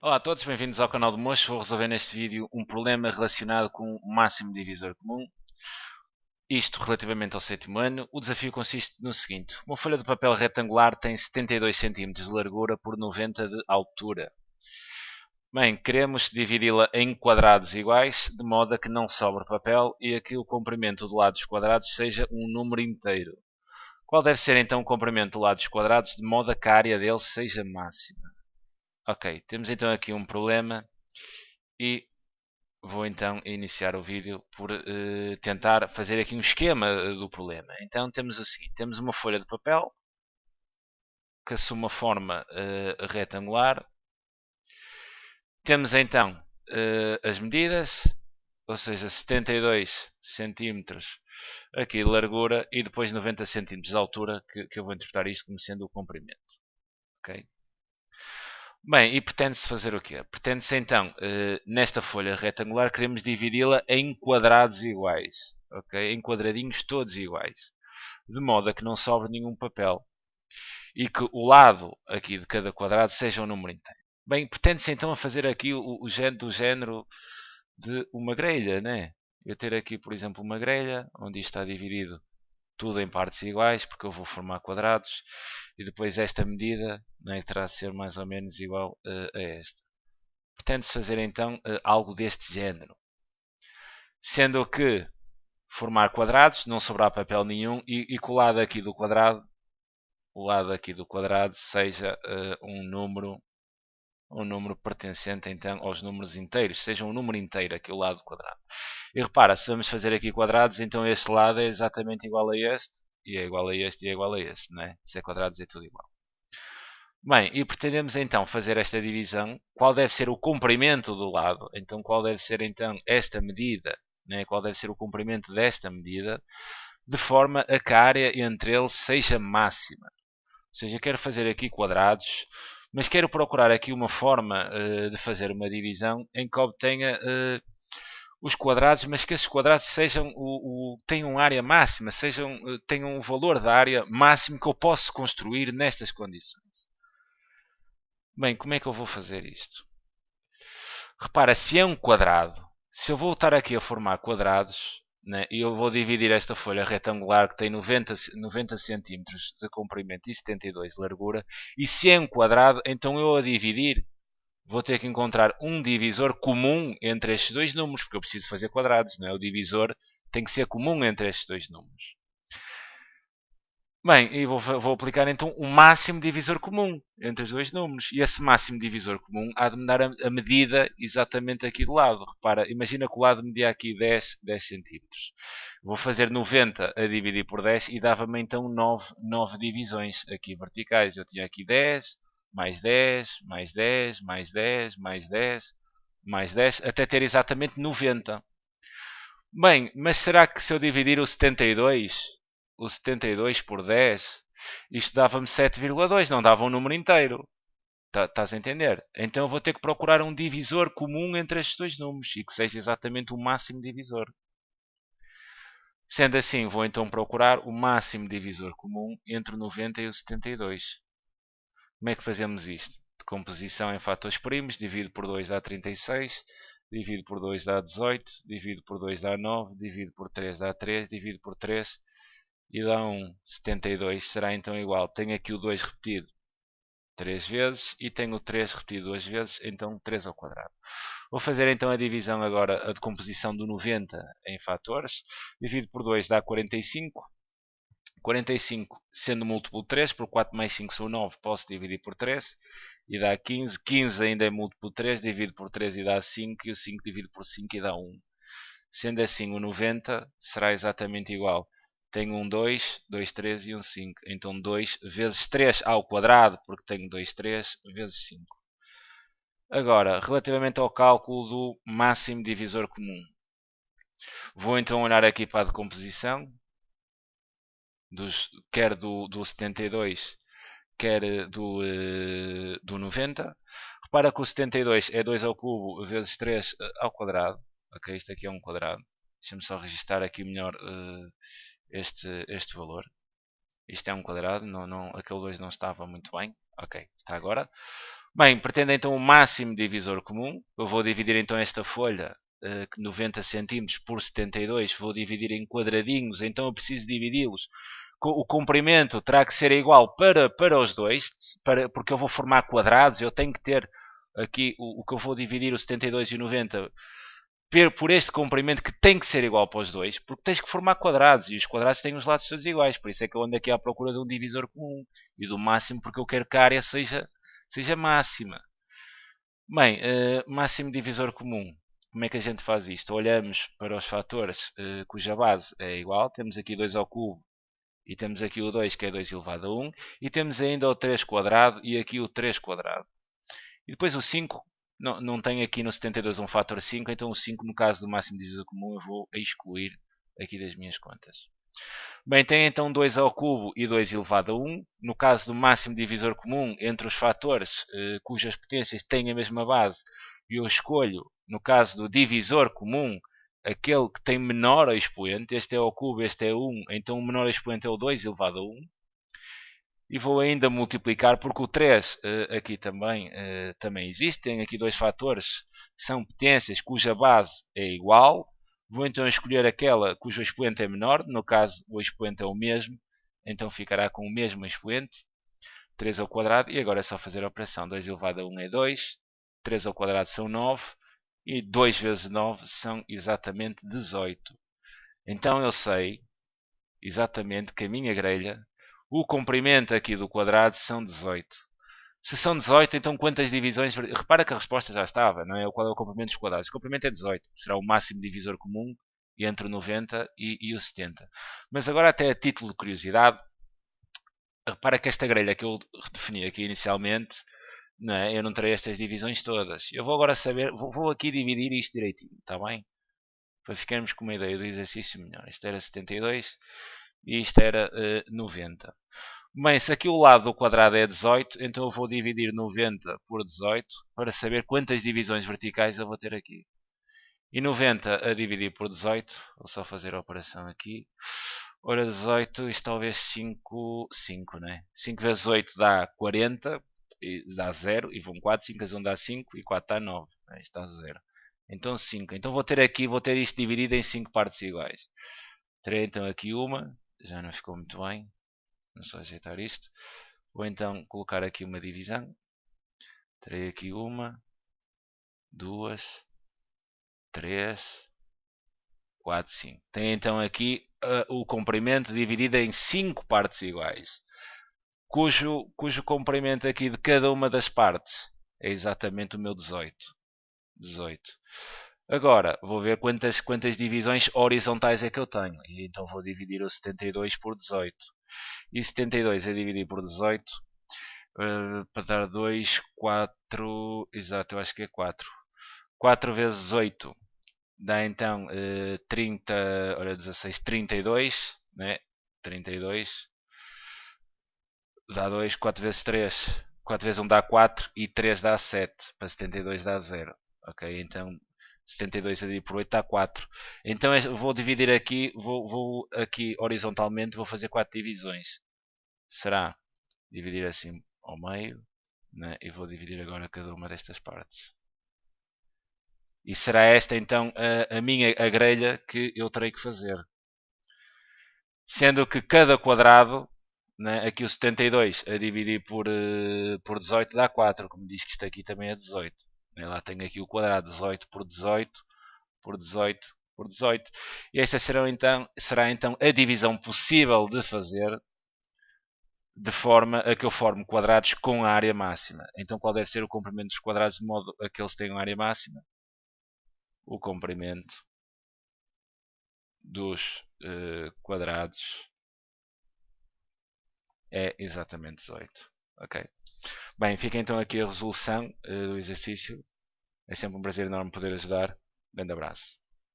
Olá a todos, bem-vindos ao canal do Mocho. Vou resolver neste vídeo um problema relacionado com o máximo divisor comum. Isto relativamente ao sétimo ano. O desafio consiste no seguinte. Uma folha de papel retangular tem 72 cm de largura por 90 de altura. Bem, queremos dividi-la em quadrados iguais, de modo a que não sobre papel e a que o comprimento do lado dos quadrados seja um número inteiro. Qual deve ser então o comprimento do lado dos quadrados, de modo a que a área dele seja máxima? Ok, temos então aqui um problema e vou então iniciar o vídeo por tentar fazer aqui um esquema do problema. Então temos o seguinte, temos uma folha de papel que assume uma forma retangular. Temos então as medidas, ou seja, 72 centímetros aqui de largura e depois 90 centímetros de altura, que eu vou interpretar isto como sendo o comprimento. Okay? Bem, e pretende-se fazer o quê? Pretende-se então, nesta folha retangular, queremos dividi-la em quadrados iguais, ok? Em quadradinhos todos iguais, de modo a que não sobre nenhum papel e que o lado aqui de cada quadrado seja um número inteiro. Bem, pretende-se então a fazer aqui o género de uma grelha, né? Eu ter aqui, por exemplo, uma grelha, onde isto está dividido tudo em partes iguais, porque eu vou formar quadrados, e depois esta medida, né, terá de ser mais ou menos igual a esta. Pretende-se fazer então algo deste género, sendo que formar quadrados, não sobrar papel nenhum, e que o lado aqui do quadrado seja um número pertencente então aos números inteiros, seja um número inteiro aqui o lado quadrado. E repara, se vamos fazer aqui quadrados, então este lado é exatamente igual a este, e é igual a este, e é igual a este, né? Se é quadrados é tudo igual. Bem, e pretendemos então fazer esta divisão. Qual deve ser o comprimento do lado? Então, qual deve ser então esta medida? Né? Qual deve ser o comprimento desta medida? De forma a que a área entre eles seja máxima. Ou seja, quero fazer aqui quadrados, mas quero procurar aqui uma forma de fazer uma divisão em que obtenha os quadrados, mas que esses quadrados sejam tenham área máxima, tenham o valor da área máximo que eu posso construir nestas condições. Bem, como é que eu vou fazer isto? Repara, se é um quadrado, se eu voltar aqui a formar quadrados, né, e eu vou dividir esta folha retangular que tem 90 centímetros de comprimento e 72 de largura, e se é um quadrado, então eu a dividir vou ter que encontrar um divisor comum entre estes dois números, porque eu preciso fazer quadrados, não é? O divisor tem que ser comum entre estes dois números. Bem, e vou aplicar então o máximo divisor comum entre os dois números. E esse máximo divisor comum há de me dar a medida exatamente aqui do lado. Repara, imagina que o lado media aqui 10 centímetros. Vou fazer 90 a dividir por 10 e dava-me então 9 divisões aqui verticais. Eu tinha aqui 10, mais 10, mais 10, mais 10, mais 10, mais 10, até ter exatamente 90. Bem, mas será que se eu dividir o 72 por 10, isto dava-me 7,2, não dava um número inteiro. Estás a entender? Então eu vou ter que procurar um divisor comum entre estes dois números e que seja exatamente o máximo divisor. Sendo assim, vou então procurar o máximo divisor comum entre o 90 e o 72. Como é que fazemos isto? Decomposição em fatores primos, divido por 2 dá 36, divido por 2 dá 18, divido por 2 dá 9, divido por 3 dá 3, divido por 3 e dá 72. Será então igual. Tenho aqui o 2 repetido 3 vezes e tenho o 3 repetido 2 vezes, então 3 ao quadrado. Vou fazer então a divisão agora, a decomposição do 90 em fatores. Divido por 2 dá 45. 45 sendo múltiplo de 3, porque 4 mais 5 são 9, posso dividir por 3 e dá 15. 15 ainda é múltiplo de 3, divido por 3 e dá 5, e o 5 divido por 5 e dá 1. Sendo assim, o 90 será exatamente igual. Tenho um 2, 2, 3 e um 5. Então 2 vezes 3 ao quadrado, porque tenho 2, 3, vezes 5. Agora, relativamente ao cálculo do máximo divisor comum. Vou então olhar aqui para a decomposição, quer do 72, quer do 90. Repara que o 72 é 2 ao cubo vezes 3 ao quadrado. Ok, isto aqui é um quadrado. Deixa-me só registar aqui melhor este valor. Isto é um quadrado, aquele 2 não estava muito bem. Ok, está agora. Bem, pretendo então o máximo divisor comum. Eu vou dividir então esta folha, 90 cm por 72, vou dividir em quadradinhos, então eu preciso dividi-los. O comprimento terá que ser igual para os dois, porque eu vou formar quadrados, eu tenho que ter aqui o que eu vou dividir o 72 e o 90 por este comprimento que tem que ser igual para os dois, porque tens que formar quadrados e os quadrados têm os lados todos iguais, por isso é que eu ando aqui à procura de um divisor comum e do máximo, porque eu quero que a área seja máxima. Bem, máximo divisor comum. Como é que a gente faz isto? Olhamos para os fatores cuja base é igual, temos aqui 2 ao cubo e temos aqui o 2 que é 2 elevado a 1 e temos ainda o 3 quadrado e aqui o 3 quadrado. E depois o 5, não tem aqui no 72 um fator 5, então o 5 no caso do máximo divisor comum eu vou excluir aqui das minhas contas. Bem, tem então 2 ao cubo e 2 elevado a 1. No caso do máximo divisor comum entre os fatores cujas potências têm a mesma base, eu escolho, no caso do divisor comum, aquele que tem menor expoente. Este é ao cubo, este é 1, então o menor expoente é o 2 elevado a 1. E vou ainda multiplicar, porque o 3 aqui também existe. Tem aqui dois fatores que são potências cuja base é igual. Vou então escolher aquela cujo expoente é menor, no caso o expoente é o mesmo, então ficará com o mesmo expoente, 3 ao quadrado, e agora é só fazer a operação. 2 elevado a 1 é 2, 3 ao quadrado são 9, e 2 vezes 9 são exatamente 18. Então eu sei exatamente que a minha grelha, o comprimento aqui do quadrado são 18. Se são 18, então quantas divisões... Repara que a resposta já estava, não é? Qual é o comprimento dos quadrados? O comprimento é 18. Será o máximo divisor comum entre o 90 e o 70. Mas agora, até a título de curiosidade, repara que esta grelha que eu defini aqui inicialmente, não é? Eu não terei estas divisões todas. Eu vou agora saber... Vou aqui dividir isto direitinho, está bem? Para ficarmos com uma ideia do exercício melhor. Isto era 72 e isto era 90. Bem, se aqui o lado do quadrado é 18, então eu vou dividir 90 por 18 para saber quantas divisões verticais eu vou ter aqui. E 90 a dividir por 18, vou só fazer a operação aqui. Ora, 18, isto talvez 5, né? 5 vezes 8 dá 40, e dá 0, e vão 4, 5 vezes 1 dá 5, e 4 dá 9, isto dá 0. Então 5, então vou ter isto dividido em 5 partes iguais. Terei então aqui uma, já não ficou muito bem, vamos só ajeitar isto. Vou então colocar aqui uma divisão. Terei aqui uma, duas, três, 4, 5. Tem então aqui o comprimento dividido em 5 partes iguais, cujo comprimento aqui de cada uma das partes é exatamente o meu 18. Agora, vou ver quantas divisões horizontais é que eu tenho. E então vou dividir o 72 por 18. E 72 a dividir por 18, para dar 2, 4... Exato, eu acho que é 4. 4 vezes 8 dá então 30, ora 16, 32, né? 32 dá 2, 4 vezes 3, 4 vezes 1 dá 4 e 3 dá 7, para 72 dá 0. Ok, então 72 a dividir por 8 dá 4. Então vou dividir aqui, vou aqui horizontalmente, vou fazer 4 divisões. Será dividir assim ao meio, né? E vou dividir agora cada uma destas partes. E será esta então a grelha que eu terei que fazer. Sendo que cada quadrado, né, aqui o 72 a dividir por 18 dá 4, como diz que isto aqui também é 18. Né? Lá tenho aqui o quadrado 18 por 18 por 18 por 18. E esta será então a divisão possível de fazer de forma a que eu forme quadrados com a área máxima. Então qual deve ser o comprimento dos quadrados de modo a que eles tenham área máxima? O comprimento dos quadrados é exatamente 18. Ok. Bem, fica então aqui a resolução do exercício. É sempre um prazer enorme poder ajudar. Grande abraço.